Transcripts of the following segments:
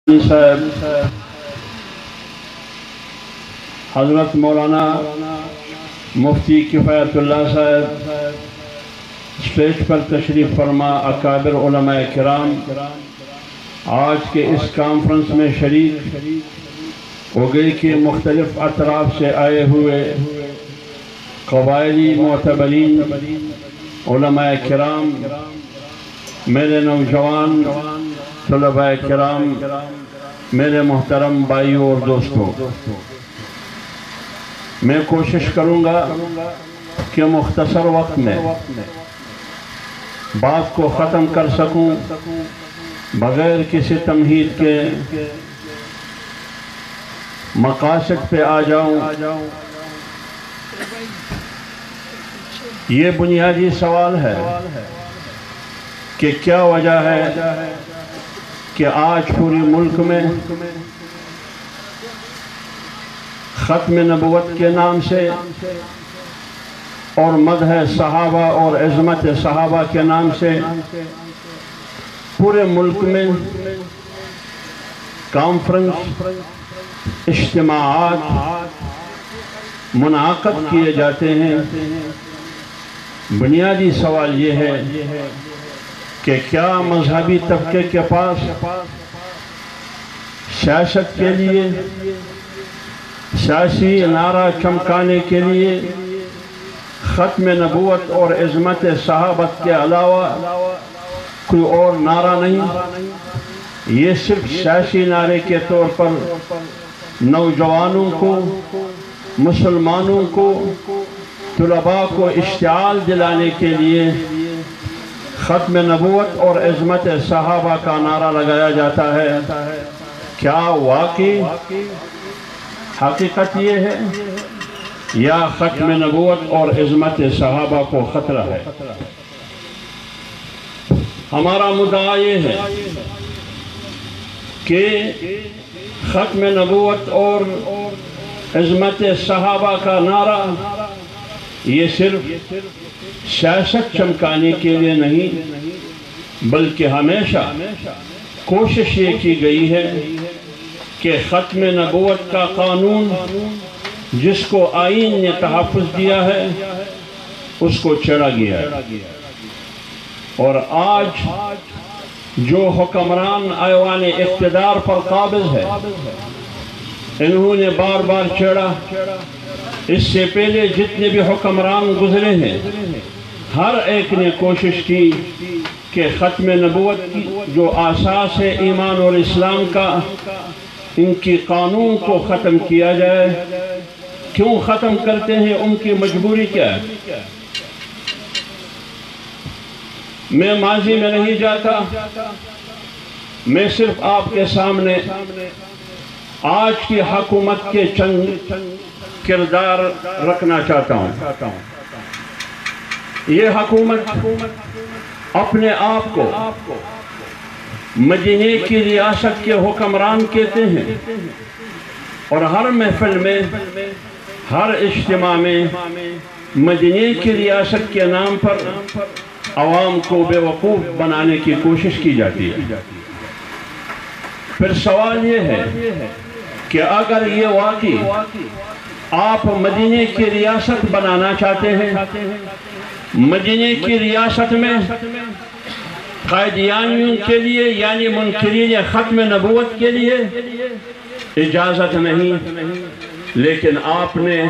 صاحب حضرت مولانا مفتی کفایت اللہ صاحب اسٹیج پر تشریف فرما، اکابر علماء کرام آج کے اس کانفرنس میں شریک ہوگئے کہ مختلف اطراف سے آئے ہوئے قبائلی معتبرین علماء کرام، میرے نوجوان طلباء کرام، میرے محترم بھائیوں اور دوستوں، میں کوشش کروں گا کہ مختصر وقت میں بات کو ختم کر سکوں بغیر کسی تمہید کے مقاصد پہ آ جاؤں۔ یہ بنیادی سوال ہے کہ کیا وجہ ہے کہ آج پوری ملک میں ختم نبوت کے نام سے اور مدح صحابہ اور عظمت صحابہ کے نام سے پورے ملک میں کانفرنس، اجتماعات منعقد کیے جاتے ہیں۔ بنیادی سوال یہ ہے کہ کیا مذہبی طبقے کے پاس سیاست کے لیے، سیاسی نعرہ چمکانے کے لیے ختم نبوت اور عظمت صحابت کے علاوہ کوئی اور نعرہ نہیں؟ یہ صرف سیاسی نعرے کے طور پر نوجوانوں کو، مسلمانوں کو، طلباء کو اشتعال دلانے کے لیے ختم نبوت اور عظمت صحابہ کا نعرہ لگایا جاتا ہے؟ کیا واقعی حقیقت یہ ہے یا ختم نبوت اور عظمت صحابہ کو خطرہ ہے؟ ہمارا مدعا یہ ہے کہ ختم نبوت اور عظمت صحابہ کا نعرہ یہ صرف سیاست چمکانے کے لیے نہیں، بلکہ ہمیشہ کوشش یہ کی گئی ہے کہ ختم نبوت کا قانون جس کو آئین نے تحفظ دیا ہے اس کو چھیڑا گیا ہے، اور آج جو حکمران ایوان اقتدار پر قابض ہے انہوں نے بار بار چھیڑا۔ اس سے پہلے جتنے بھی حکمران گزرے ہیں ہر ایک نے کوشش کی کہ ختم نبوت کی جو اساس ہے ایمان اور اسلام کا، ان کی قانون کو ختم کیا جائے۔ کیوں ختم کرتے ہیں؟ ان کی مجبوری کیا ہے؟ میں ماضی میں نہیں جاتا، میں صرف آپ کے سامنے آج کی حکومت کے چند کردار رکھنا چاہتا ہوں۔ یہ حکومت اپنے آپ کو مدینے کی ریاست کے حکمران کہتے ہیں، اور ہر محفل میں، ہر اجتماع میں مدینے کی ریاست کے نام پر عوام کو بے وقوف بنانے کی کوشش کی جاتی ہے۔ پھر سوال یہ ہے کہ اگر یہ واقعی آپ مدینے کی ریاست بنانا چاہتے ہیں، مدینے کی ریاست میں قائدیانیوں کے لیے یعنی منکرین ختم نبوت کے لیے اجازت نہیں، لیکن آپ نے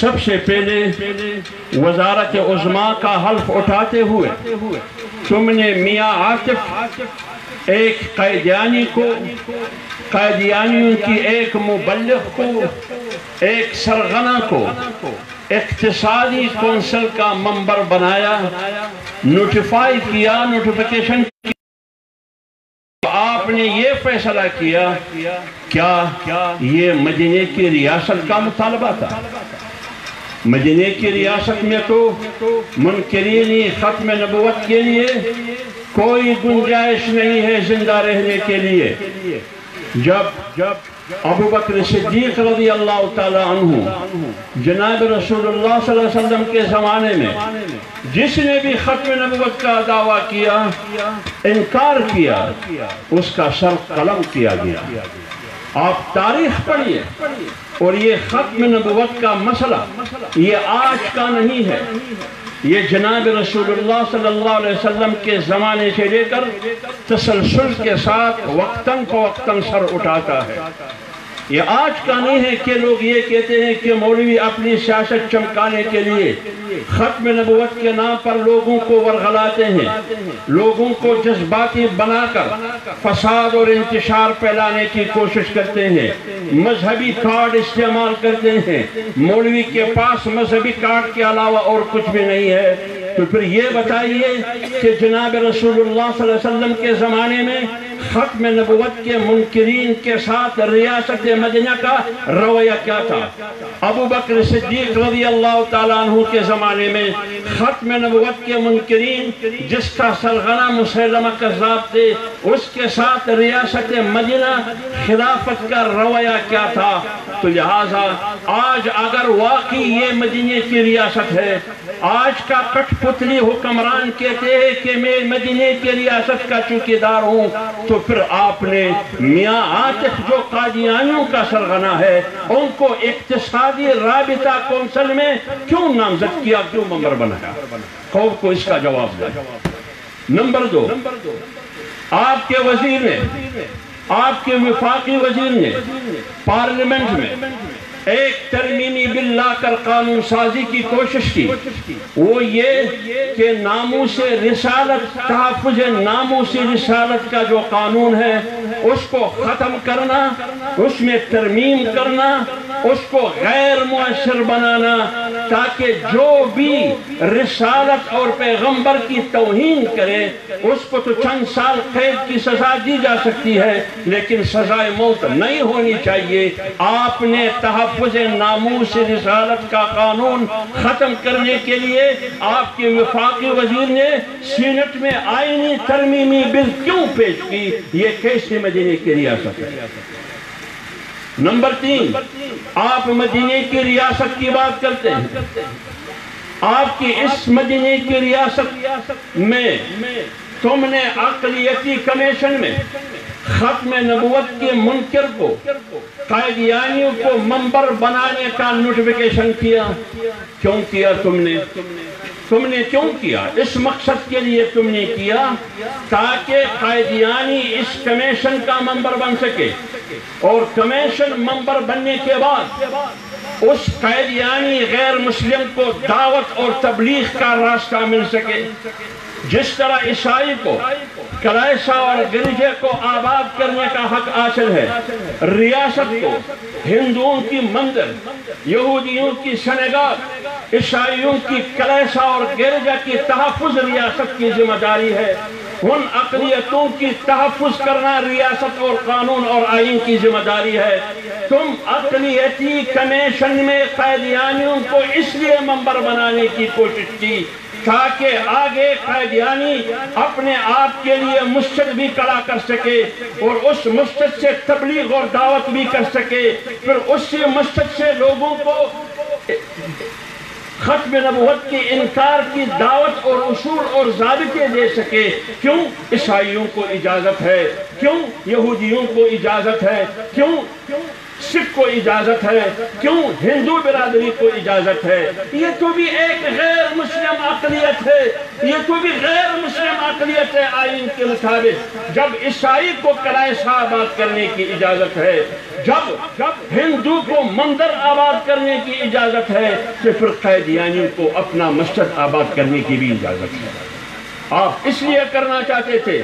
سب سے پہلے وزارت عظمیٰ کا حلف اٹھاتے ہوئے تم نے میاں عاطف ایک قائدیانی کو، قائدیانیوں کی ایک مبلغ کو، ایک سرغنہ کو اقتصادی کونسل کا ممبر بنایا، نوٹیفائی کیا، نوٹیفیکیشن کیا۔ آپ نے یہ فیصلہ کیا، کیا یہ مدینے کی ریاست کا مطالبہ تھا؟ مدینے کی ریاست میں تو منکرین ختم نبوت کے لیے کوئی گنجائش نہیں ہے زندہ رہنے کے لیے۔ جب ابو بکر صدیق رضی اللہ تعالیٰ عنہ جناب رسول اللہ صلی اللہ علیہ وسلم کے زمانے میں جس نے بھی ختم نبوت کا دعویٰ کیا، انکار کیا، اس کا سر قلم کیا گیا۔ آپ تاریخ پڑھیے، اور یہ ختم نبوت کا مسئلہ یہ آج کا نہیں ہے، یہ جناب رسول اللہ صلی اللہ علیہ وسلم کے زمانے سے لے کر تسلسل کے ساتھ وقتاً فوقتاً سر اٹھاتا ہے۔ یہ آج کا نہیں ہے کہ لوگ یہ کہتے ہیں کہ مولوی اپنی سیاست چمکانے کے لیے ختم نبوت کے نام پر لوگوں کو ورغلاتے ہیں، لوگوں کو جذباتی بنا کر فساد اور انتشار پھیلانے کی کوشش کرتے ہیں، مذہبی کارڈ استعمال کرتے ہیں۔ مولوی کے پاس مذہبی کارڈ کے علاوہ اور کچھ بھی نہیں ہے۔ تو پھر یہ بتائیے کہ جناب رسول اللہ صلی اللہ علیہ وسلم کے زمانے میں ختم نبوت کے منکرین کے ساتھ ریاست مدینہ کا رویہ کیا تھا؟ ابو بکر صدیق رضی اللہ تعالیٰ عنہ کے زمانے میں ختم نبوت کے منکرین جس کا سرغنہ مسیلمہ کذاب تھے، اس کے ساتھ ریاست مدینہ خلافت کا رویہ کیا تھا؟ تو لہٰذا آج اگر واقعی یہ مدینہ کی ریاست ہے، آج کا کٹ پتلی حکمران کہتے ہیں کہ میں مدینہ کی ریاست کا چوکیدار ہوں، تو پھر آپ نے میاں عاطف جو قادیانیوں کا سرغنہ ہے ان کو اقتصادی رابطہ کونسل میں کیوں نامزد کیا، کیوں ممبر بنایا؟ خوف کو اس کا جواب دیں۔ نمبر 2، آپ کے وزیر نے، آپ کے وفاقی وزیر نے پارلیمنٹ میں ایک ترمیمی بل لا کر قانون سازی کی کوشش کی، وہ یہ کہ ناموس رسالت، تحفظ ناموس رسالت کا جو قانون ہے اس کو ختم کرنا، اس میں ترمیم کرنا، اس کو غیر مؤثر بنانا، تاکہ جو بھی رسالت اور پیغمبر کی توہین کرے اس کو تو چند سال قید کی سزا دی جا سکتی ہے لیکن سزائے موت نہیں ہونی چاہیے۔ آپ نے تحفظ ناموس رسالت کا قانون ختم کرنے کے لیے آپ کے وفاقی وزیر نے سینٹ میں آئینی ترمیمی بل کیوں پیش کی؟ یہ کیسے مدینہ کی ریاست ہے؟ نمبر 3، آپ مدینہ کی ریاست کی بات کرتے ہیں، آپ کی اس مدینہ کی ریاست میں تم نے اقلیتی کمیشن میں ختم نبوت کے منکر کو، قائدیانیوں کو ممبر بنانے کا نوٹیفیکیشن کیا۔ کیوں کیا تم نے کیوں کیا؟ اس مقصد کے لیے تم نے کیا تاکہ قائدیانی اس کمیشن کا ممبر بن سکے، اور کمیشن ممبر بننے کے بعد اس قائدیانی غیر مسلم کو دعوت اور تبلیغ کا راستہ مل سکے۔ جس طرح عیسائی کو کلیسا اور گرجے کو آباد کرنے کا حق حاصل ہے، ریاست کو ہندوؤں کی مندر، یہودیوں کی سنگاگ، عیسائیوں کی کلیسا اور گرجا کی تحفظ ریاست کی ذمہ داری ہے۔ ان اقلیتوں کی تحفظ کرنا ریاست اور قانون اور آئین کی ذمہ داری ہے۔ تم اقلیتی کمیشن میں قائدیانیوں کو اس لیے ممبر بنانے کی کوشش کی تاکہ آگے قائدیانی اپنے آپ کے لیے مسجد بھی کھڑا کر سکے اور اس مسجد سے تبلیغ اور دعوت بھی کر سکے، پھر اسی مسجد سے لوگوں کو ختم نبوت کی انکار کی دعوت اور اصول اور ضابطے دے سکے۔ کیوں عیسائیوں کو اجازت ہے، کیوں یہودیوں کو اجازت ہے، کیوں سکھ کو اجازت ہے، کیوں ہندو برادری کو اجازت ہے؟ یہ تو بھی ایک غیر مسلم اقلیت ہے، یہ تو بھی غیر مسلم اقلیت ہے آئین کے مطابق۔ جب عیسائی کو کلیسا آباد کرنے کی اجازت ہے، جب ہندو کو مندر آباد کرنے کی اجازت ہے، تو پھر قائدیانیوں کو اپنا مسجد آباد کرنے کی بھی اجازت ہے۔ آپ اس لیے کرنا چاہتے تھے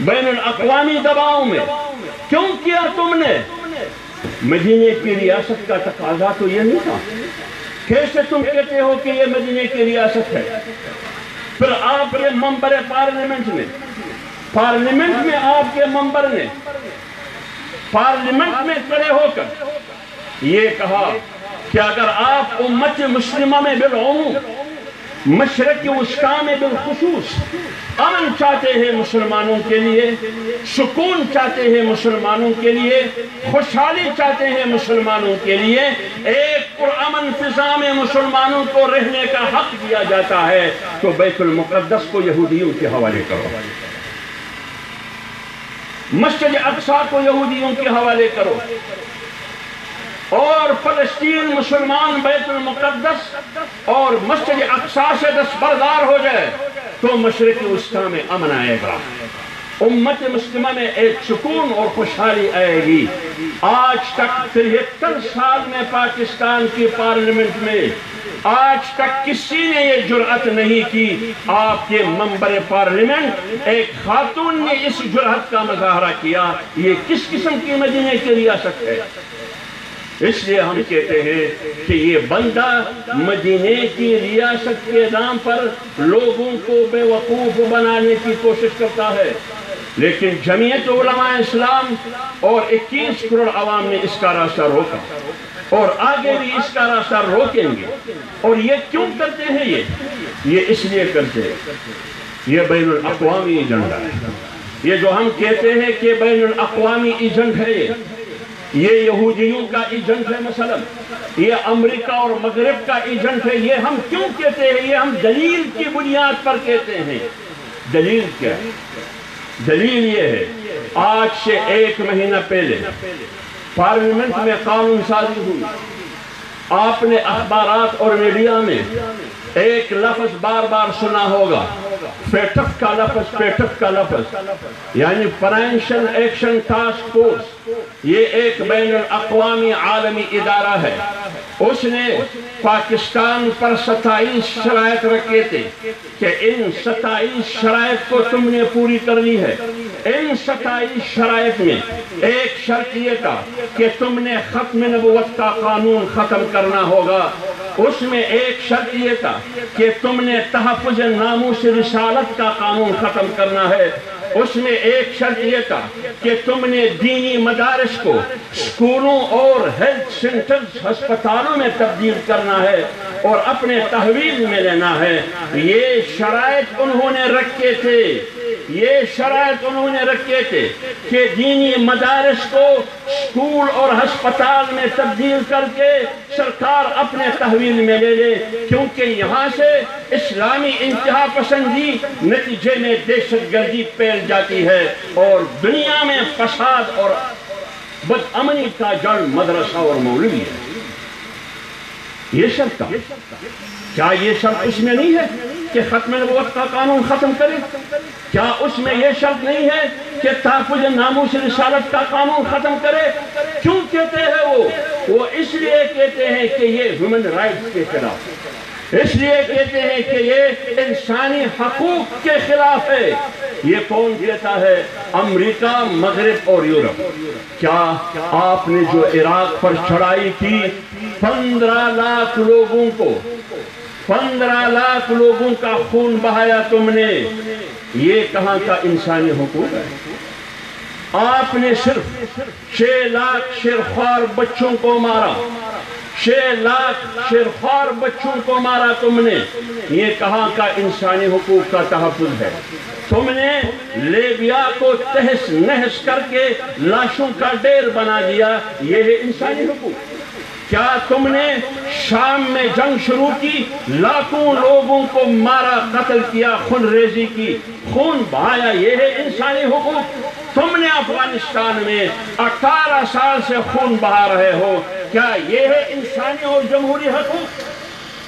بین الاقوامی دباؤ میں، کیوں کیا تم نے؟ مدینہ کی ریاست کا تقاضا تو یہ نہیں تھا۔ کیسے تم کہتے ہو کہ یہ مدینہ کی ریاست ہے؟ پھر آپ کے ممبر پارلیمنٹ میں آپ کے ممبر نے پارلیمنٹ میں کھڑے ہو کر یہ کہا کہ اگر آپ امت مسلمہ میں بالعموم مشرق وسطیٰ میں بالخصوص امن چاہتے ہیں مسلمانوں کے لیے، سکون چاہتے ہیں مسلمانوں کے لیے، خوشحالی چاہتے ہیں مسلمانوں کے لیے، ایک پرامن فضا میں مسلمانوں کو رہنے کا حق دیا جاتا ہے تو بیت المقدس کو یہودیوں کے حوالے کرو، مسجد اقصی کو یہودیوں کے حوالے کرو، اور فلسطین مسلمان بیت المقدس اور مسجد اقصی سے دستبردار ہو جائے تو مشرق وسطیٰ میں امن آئے گا، امت مسلمہ میں ایک سکون اور خوشحالی آئے گی۔ آج تک 73 سال میں پاکستان کی پارلیمنٹ میں آج تک کسی نے یہ جرأت نہیں کی، آپ کے ممبر پارلیمنٹ ایک خاتون نے اس جرأت کا مظاہرہ کیا۔ یہ کس قسم کی مدینے کی ریاست ہے؟ اس لیے ہم کہتے ہیں کہ یہ بندہ مدینے کی ریاست کے نام پر لوگوں کو بے وقوف بنانے کی کوشش کرتا ہے، لیکن جمعیت علماء اسلام اور 21 کروڑ عوام نے اس کا راستہ روکا اور آگے بھی اس کا راستہ روکیں گے۔ اور یہ کیوں کرتے ہیں؟ یہ اس لیے کرتے ہیں، یہ بین الاقوامی ایجنڈا ہے۔ یہ جو ہم کہتے ہیں کہ بین الاقوامی ایجنڈ ہے، یہ یہودیوں کا ایجنٹ ہے، مثلا یہ امریکہ اور مغرب کا ایجنٹ ہے۔ یہ ہم کیوں کہتے ہیں؟ یہ ہم دلیل کی بنیاد پر کہتے ہیں۔ دلیل کیا ہے؟ دلیل یہ ہے، آج سے 1 مہینہ پہلے پارلیمنٹ میں قانون سازی ہوئی، آپ نے اخبارات اور میڈیا میں ایک لفظ بار بار سنا ہوگا، پیٹف کا لفظ، پیٹف کا لفظ یعنی فائنینشل ایکشن ٹاسک فورس۔ یہ ایک بین الاقوامی عالمی ادارہ ہے، اس نے پاکستان پر 27 شرائط رکھے تھے کہ ان 27 شرائط کو تم نے پوری کرنی ہے۔ ان 27 شرائط میں ایک شرط یہ تھا کہ تم نے ختم نبوت کا قانون ختم کرنا ہوگا، اس میں ایک شرط یہ تھا کہ تم نے تحفظ ناموس رسالت کا قانون ختم کرنا ہے، اس میں ایک شرط یہ تھا کہ تم نے دینی مدارس کو اسکولوں اور ہیلتھ سینٹرز ہسپتالوں میں تبدیل کرنا ہے اور اپنے تحویل میں لینا ہے۔ یہ شرائط انہوں نے رکھے تھے، یہ شرائط انہوں نے رکھے تھے کہ دینی مدارس کو اسکول اور ہسپتال میں تبدیل کر کے سرکار اپنے تحویل میں لے لے، کیونکہ یہاں سے اسلامی انتہا پسندی نتیجے میں دہشت گردی پھیل جاتی ہے اور دنیا میں فساد اور بدامنی کا جڑ مدرسہ اور مولوی ہے۔ یہ شرط تھا۔ کیا یہ شرط اس میں نہیں ہے کہ ختم نبوت کا قانون ختم کرے؟ کیا اس میں یہ شرط نہیں ہے کہ تحفظ ناموس رسالت کا قانون ختم کرے؟ کیوں کہتے ہیں وہ اس لیے کہتے ہیں کہ یہ ہیومن رائٹس کے خلاف ہے، اس لیے کہتے ہیں کہ یہ انسانی حقوق کے خلاف ہے۔ یہ کون کہتا ہے؟ امریکہ، مغرب اور یورپ۔ کیا آپ نے جو عراق پر چڑھائی کی 15 لاکھ لوگوں کو، 15 لاکھ لوگوں کا خون بہایا تم نے، یہ کہاں کا انسانی حقوق ہے؟ آپ نے صرف 6 لاکھ شیرخوار بچوں کو مارا، 6 لاکھ شیرخوار بچوں کو مارا تم نے، یہ کہاں کا انسانی حقوق کا تحفظ ہے؟ تم نے لیبیا کو تہس نہس کر کے لاشوں کا ڈیر بنا دیا، یہ ہے انسانی حقوق؟ کیا تم نے شام میں جنگ شروع کی، لاکھوں لوگوں کو مارا، قتل کیا، خون ریزی کی، خون بہایا، یہ ہے انسانی حقوق؟ تم نے افغانستان میں 18 سال سے خون بہا رہے ہو، کیا یہ ہے انسانی اور جمہوری حقوق؟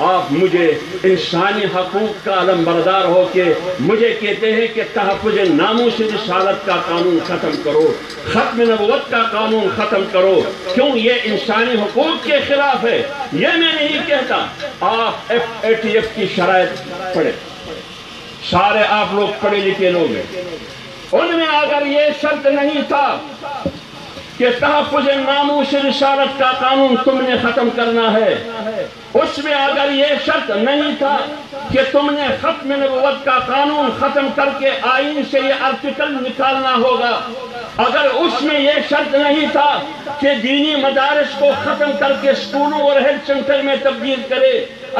آپ مجھے انسانی حقوق کا علم بردار ہو کے مجھے کہتے ہیں کہ تحفظ ناموس رسالت کا قانون ختم کرو، ختم نبوت کا قانون ختم کرو، کیوں یہ انسانی حقوق کے خلاف ہے؟ یہ میں نہیں کہتا۔ آپ FATF کی شرائط پڑھیں، سارے آپ لوگ پڑھے لکھے لوگ ہیں، ان میں اگر یہ شرط نہیں تھا کہ تحفظ ناموس رسالت کا قانون تم نے ختم کرنا ہے، اس میں اگر یہ شرط نہیں تھا کہ تم نے ختم نبوت کا قانون ختم کر کے آئین سے یہ آرٹیکل نکالنا ہوگا، اگر اس میں یہ شرط نہیں تھا کہ دینی مدارس کو ختم کر کے اسکولوں اور ہیلتھ سینٹر میں تبدیل کرے،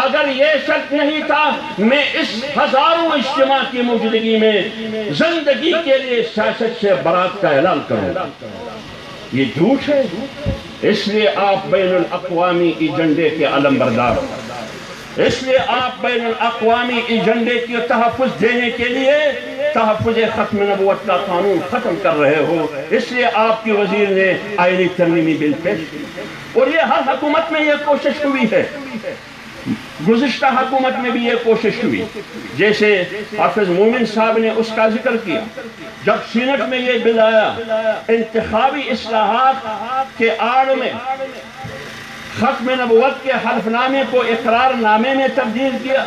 اگر یہ شرط نہیں تھا، میں اس ہزاروں اجتماع کی موجودگی میں زندگی کے لیے سیاست سے برات کا اعلان کروں گا۔ یہ جھوٹ ہے۔ اس لیے آپ بین الاقوامی ایجنڈے کے علم بردار ہو، اس لیے آپ بین الاقوامی ایجنڈے کی تحفظ دینے کے لیے تحفظ ختم نبوت کا قانون ختم کر رہے ہو۔ اس لیے آپ کی وزیر نے آئینی ترمیمی بل پیش کی، اور یہ ہر حکومت میں یہ کوشش ہوئی ہے، گزشتہ حکومت میں بھی یہ کوشش ہوئی، جیسے حافظ مومن صاحب نے اس کا ذکر کیا۔ جب سینٹ میں یہ بل آیا، انتخابی اصلاحات کے آڑ میں ختم نبوت کے حلف نامے کو اقرار نامے میں تبدیل کیا،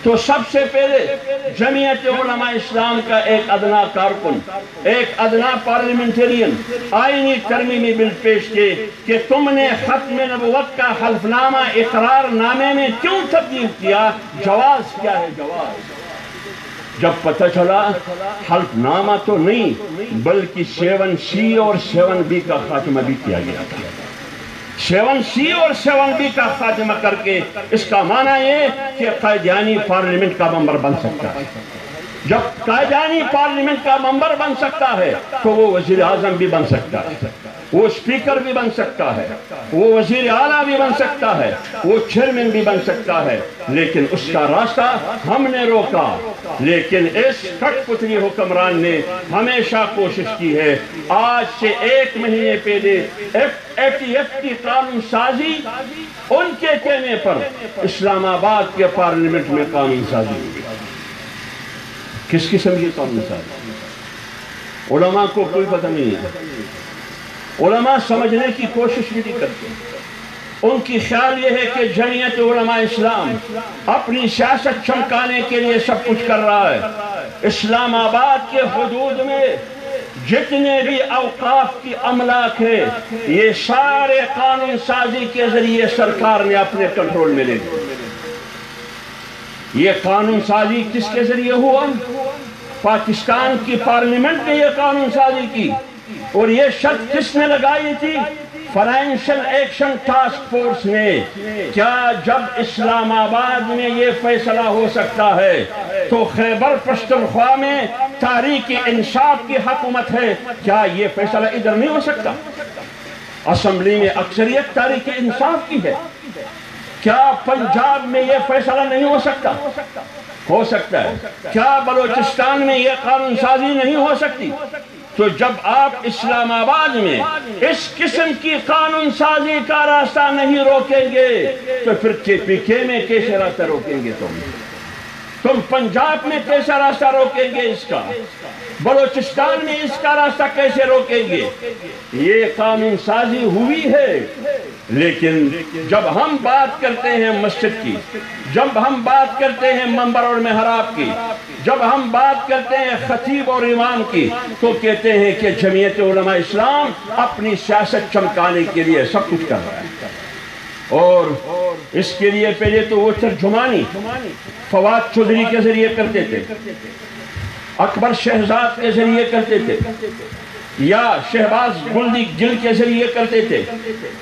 تو سب سے پہلے جمعیت علماء اسلام کا ایک ادنا کارکن، ایک ادنا پارلیمنٹرین آئینی ترمیمی بل پیش کیے کہ تم نے ختم نبوت کا حلف نامہ اقرار نامے میں کیوں تبدیل کیا؟ جواز کیا ہے جواز؟ جب پتہ چلا حلف نامہ تو نہیں بلکہ 7C اور 7B کا خاتمہ بھی کیا گیا تھا۔ 7C اور 7B کا خاتمہ کر کے اس کا معنی یہ کہ قائدیانی پارلیمنٹ کا ممبر بن سکتا ہے۔ جب قائدیانی پارلیمنٹ کا ممبر بن سکتا ہے تو وہ وزیر اعظم بھی بن سکتا ہے، وہ اسپیکر بھی بن سکتا ہے، وہ وزیر اعلیٰ بھی بن سکتا ہے، وہ چیئرمین بھی بن سکتا ہے۔ لیکن اس کا راستہ ہم نے روکا، لیکن اس کٹ پتلی حکمران نے ہمیشہ کوشش کی ہے۔ آج سے 1 مہینے پہلے FATF کی قانون سازی ان کے کہنے پر اسلام آباد کے پارلیمنٹ میں قانون سازی ہوئی۔ کس قسم کی قانون سازی؟ علماء کو کوئی پتہ نہیں ہے، علماء سمجھنے کی کوشش بھی نہیں کرتے۔ ان کی خیال یہ ہے کہ جمعیت علماء اسلام اپنی سیاست چمکانے کے لیے سب کچھ کر رہا ہے۔ اسلام آباد کے حدود میں جتنے بھی اوقاف کی املاک ہے، یہ سارے قانون سازی کے ذریعے سرکار نے اپنے کنٹرول میں لے لی۔ یہ قانون سازی کس کے ذریعے ہوا؟ پاکستان کی پارلیمنٹ نے یہ قانون سازی کی، اور یہ شرط کس نے لگائی تھی؟ فائنینشل ایکشن ٹاسک فورس نے۔ کیا جب اسلام آباد میں یہ فیصلہ ہو سکتا ہے تو خیبر پختونخوا میں تحریک انصاف کی حکومت ہے، کیا یہ فیصلہ ادھر نہیں ہو سکتا؟ اسمبلی میں اکثریت تحریک انصاف کی ہے، کیا پنجاب میں یہ فیصلہ نہیں ہو سکتا؟ ہو سکتا ہے۔ کیا بلوچستان میں یہ قانون سازی نہیں ہو سکتی؟ تو جب آپ اسلام آباد میں اس قسم کی قانون سازی کا راستہ نہیں روکیں گے تو پھر KPK میں کیسے راستہ روکیں گے؟ تم پنجاب میں کیسا راستہ روکیں گے اس کا؟ بلوچستان میں اس کا راستہ کیسے روکیں گے؟ یہ قانون سازی ہوئی ہے، لیکن جب ہم بات کرتے ہیں مسجد کی، جب ہم بات کرتے ہیں منبر اور محراب کی، جب ہم بات کرتے ہیں خطیب اور امام کی، تو کہتے ہیں کہ جمعیت علماء اسلام اپنی سیاست چمکانے کے لیے سب کچھ کر رہا ہے۔ اور اس کے لیے پہلے تو وہ ترجمانی فواد چودھری کے ذریعے کرتے تھے، اکبر شہزاد کے ذریعے کرتے تھے، یا شہباز گلدی گل کے ذریعے کرتے تھے۔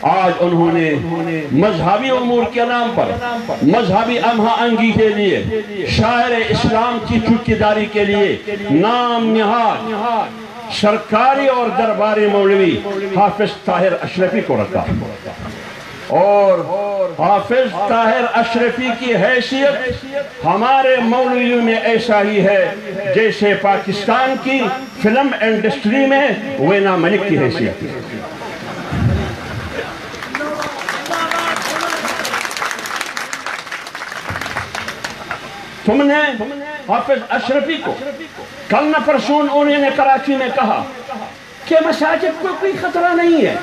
آج انہوں نے مذہبی امور کے نام پر، مذہبی امہا انگی کے لیے، شاعر اسلام کی چوکیداری کے لیے نام نہاد سرکاری اور درباری مولوی حافظ طاہر اشرفی کو رکھا، اور حافظ طاہر اشرفی کی حیثیت ہمارے مولویوں میں ایسا ہی ہے جیسے پاکستان کی فلم انڈسٹری میں وینا ملک کی حیثیت ہے۔ تم نے حافظ اشرفی کو کل نہ پرسون انہوں نے کراچی میں کہا کہ مساجد کو کوئی خطرہ نہیں ہے،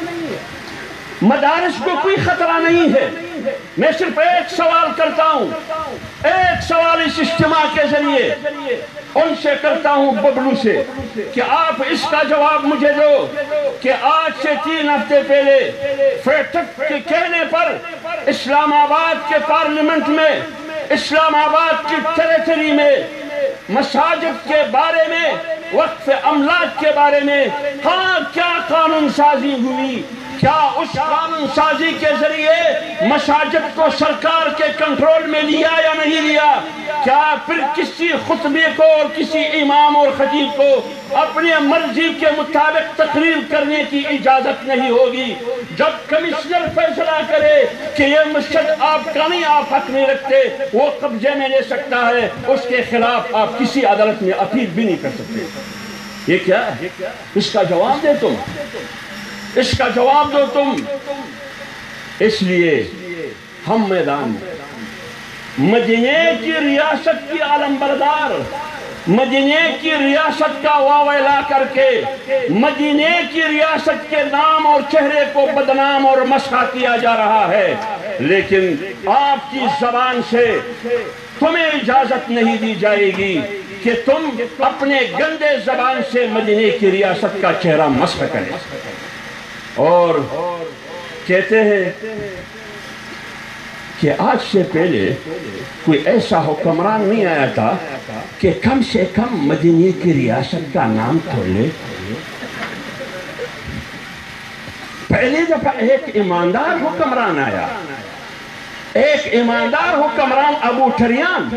مدارس کو کوئی خطرہ نہیں ہے۔ میں صرف ایک سوال کرتا ہوں، ایک سوال اس اجتماع کے ذریعے ان سے کرتا ہوں، ببلو سے، کہ آپ اس کا جواب مجھے دو کہ آج سے 3 ہفتے پہلے فیٹک کے کہنے پر اسلام آباد کے پارلیمنٹ میں، اسلام آباد کی ٹیریٹری میں مساجد کے بارے میں وقف املاک کے بارے میں ہاں کیا قانون سازی ہوئی، کیا اس قانون سازی کے ذریعے مساجد کو سرکار کے کنٹرول میں لیا یا نہیں لیا؟ کیا پھر کسی خطبے کو اور کسی امام اور خطیب کو اپنے مرضی کے مطابق تقریر کرنے کی اجازت نہیں ہوگی؟ جب کمشنر فیصلہ کرے کہ یہ مسجد آپ کا نہیں، آپ حق نہیں رکھتے، وہ قبضے میں لے سکتا ہے، اس کے خلاف آپ کسی عدالت میں اپیل بھی نہیں کر سکتے۔ یہ کیا ہے؟ اس کا جواب دے تم، اس کا جواب دو تم۔ اس لیے ہم میدان میں مدینے کی ریاست کی علم بردار، مدینے کی ریاست کا واویلا کر کے مدینے کی ریاست کے نام اور چہرے کو بدنام اور مسخ کیا جا رہا ہے، لیکن آپ کی زبان سے تمہیں اجازت نہیں دی جائے گی کہ تم اپنے گندے زبان سے مدینے کی ریاست کا چہرہ مسخ کریں۔ اور کہتے ہیں کہ آج سے پہلے کوئی ایسا حکمران نہیں آیا تھا کہ کم سے کم مدینے کی ریاست کا نام تو لے۔ پہلی دفعہ ایک ایماندار حکمران آیا، ایک ایماندار حکمران ابو ٹھریان،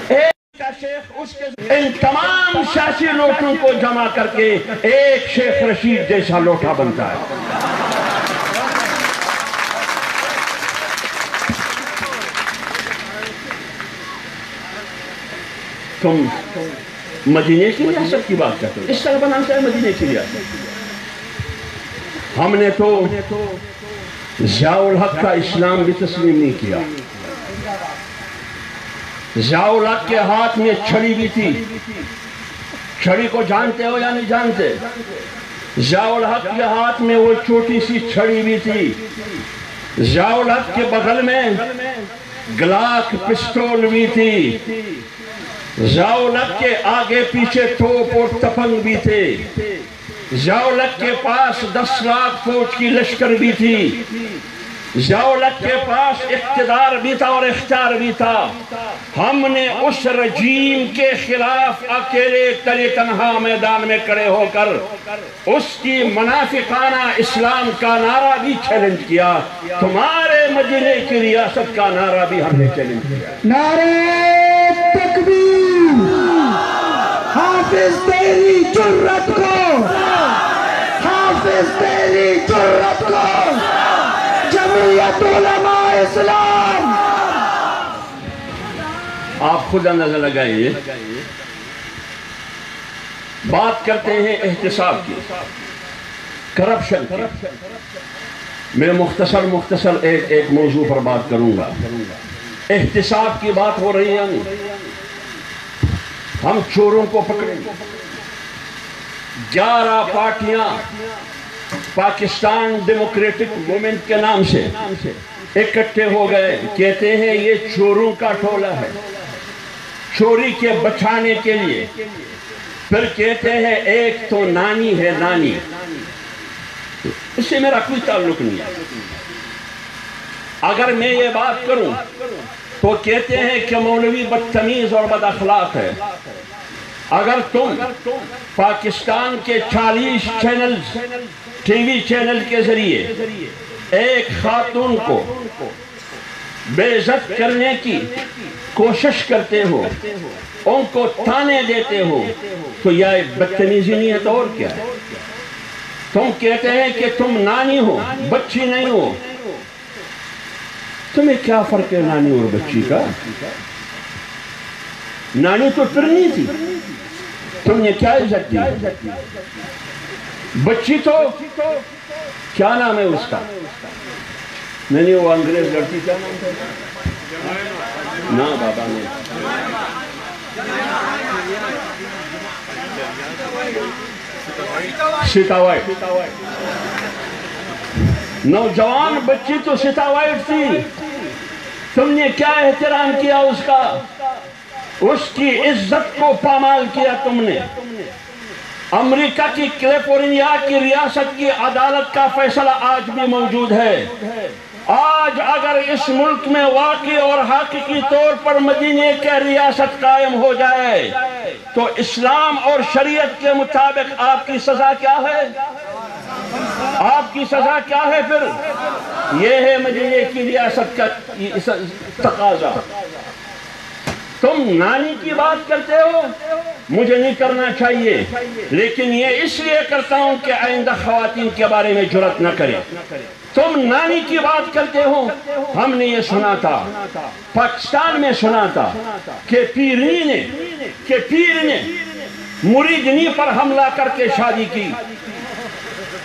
ایک کا شیخ، اس کے ان تمام سیاسی لوٹوں کو جمع کر کے ایک شیخ رشید جیسا لوٹا بنتا ہے۔ تم مدینے کی ریاست کی بات کرتے ہو، اس طرح بناتا ہے مدینے کی ریاست۔ ہم نے تو ضیاء الحق کا اسلام بھی تسلیم نہیں کیا۔ ضیاء الحق کے ہاتھ میں چھڑی بھی تھی، چھڑی کو جانتے ہو یا نہیں جانتے؟ ضیاء الحق کے ہاتھ میں وہ چھوٹی سی چھڑی بھی تھی، ضیاء الحق کے بغل میں گلاک پسٹول بھی تھی، ضیاء الحق کے آگے پیچھے توپ اور تفنگ بھی تھے، ضیاء الحق کے پاس 10 لاکھ فوج کی لشکر بھی تھی، ضیاء الحق کے پاس اقتدار بھی تھا اور اختیار بھی تھا۔ ہم نے اس رجیم کے خلاف اکیلے تلے تنہا میدان میں کھڑے ہو کر اس کی منافقانہ اسلام کا نعرہ بھی چیلنج کیا، تمہارے مدینے کی ریاست کا نعرہ بھی ہم نے چیلنج کیا۔ نعرہ تکبیر! حافظ تیری جرت کو، حافظ تیری جرت کو، جمعیت علماء اسلام! آپ خود اندازہ لگائیے، بات کرتے ہیں احتساب کی، کرپشن کی۔ میں مختصر ایک موضوع پر بات کروں گا۔ احتساب کی بات ہو رہی ہے، ہم چوروں کو پکڑیں گے۔ 11 پارٹیاں پاکستان ڈیموکریٹک موومنٹ کے نام سے اکٹھے ہو گئے، کہتے ہیں یہ چوروں کا ٹولہ ہے، چوری کے بچانے کے لیے۔ پھر کہتے ہیں ایک تو نانی ہے، نانی، اس سے میرا کوئی تعلق نہیں ہے۔ اگر میں یہ بات کروں تو کہتے ہیں کہ مولوی بدتمیز اور بد اخلاق ہے۔ اگر تم پاکستان کے 40 چینلز، ٹی وی چینل کے ذریعے ایک خاتون کو بے عزت کرنے کی کوشش کرتے ہو، ان کو تانے دیتے ہو، تو یہ بدتمیزی نہیں ہے تو اور کیا ہے؟ تم کہتے ہیں کہ تم نانی ہو، بچی نہیں ہو۔ تمہیں کیا فرق ہے نانی اور بچی کا؟ نانی تو پرنی تھی، تم نے کیا عزت دی؟ بچی تو کیا نام ہے اس کا؟ میں نے وہ انگریز لڑکی کیا نام تھا؟ نا بابا نے سیتا وائٹ، نوجوان بچی تو سیتا وائٹ تھی۔ تم نے کیا احترام کیا اس کا؟ اس کی عزت کو پامال کیا تم نے۔ امریکہ کی کیلیفورنیا کی ریاست کی عدالت کا فیصلہ آج بھی موجود ہے۔ آج اگر اس ملک میں واقعی اور حقیقی طور پر مدینے کی ریاست قائم ہو جائے تو اسلام اور شریعت کے مطابق آپ کی سزا کیا ہے؟ آپ کی سزا کیا ہے پھر؟ یہ ہے مدینے کی ریاست کا تقاضا۔ تم نانی کی بات کرتے ہو، مجھے نہیں کرنا چاہیے، لیکن یہ اس لیے کرتا ہوں کہ آئندہ خواتین کے بارے میں جرأت نہ کرے۔ تم نانی کی بات کرتے ہو، ہم نے یہ سنا تھا، پاکستان میں سنا تھا کہ پیر نے مریدنی پر حملہ کر کے شادی کی۔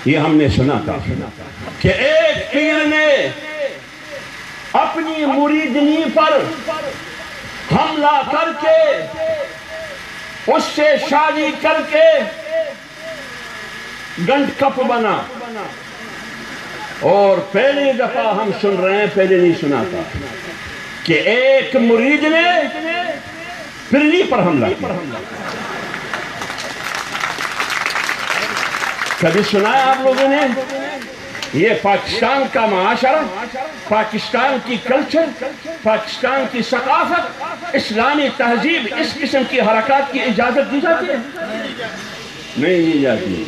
یہ ہم نے سنا تھا کہ ایک پیر نے اپنی مریدنی پر حملہ کر کے اس سے شادی کر کے گنڈ کپ بنا، اور پہلی دفعہ ہم سن رہے ہیں، پہلے نہیں سنا تھا، کہ ایک مرید نے پرنی پر حملہ کیا۔ کبھی سنا ہے آپ لوگوں نے؟ یہ پاکستان کا معاشرہ، پاکستان کی کلچر، پاکستان کی ثقافت، اسلامی تہذیب اس قسم کی حرکات کی اجازت دی جاتی ہے؟ نہیں دی جاتی۔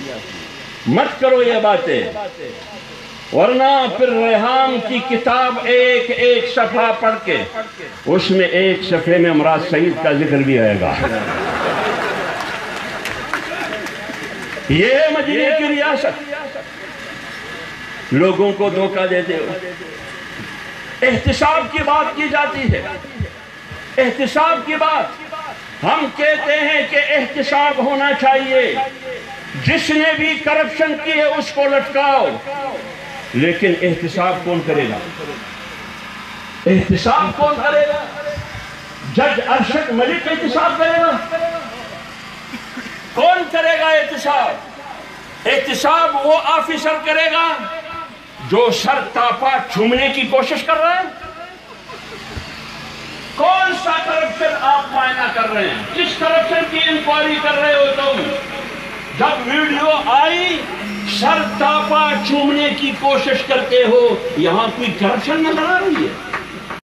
مت کرو یہ باتیں، ورنہ پھر ریحان کی کتاب ایک صفحہ پڑھ کے اس میں ایک صفحے میں مراد سعید کا ذکر بھی آئے گا۔ یہ مدینے کی ریاست، لوگوں کو دھوکہ دیتے ہو۔ احتساب کی بات کی جاتی ہے، احتساب کی بات، ہم کہتے ہیں کہ احتساب ہونا چاہیے، جس نے بھی کرپشن کی ہے اس کو لٹکاؤ، لیکن احتساب کون کرے گا؟ احتساب کون کرے گا؟ جج ارشد ملک احتساب کرے گا؟ کون کرے گا احتساب؟ احتساب وہ آفیسر کرے گا جو سر تاپا چھومنے کی کوشش کر رہا ہے؟ کون سا کرپشن آپ معائنہ کر رہے ہیں؟ کس کرپشن کی انکوائری کر رہے ہو تم؟ جب ویڈیو آئی سر تاپا چھومنے کی کوشش کرتے ہو، یہاں کوئی کرپشن نظر آ رہی ہے؟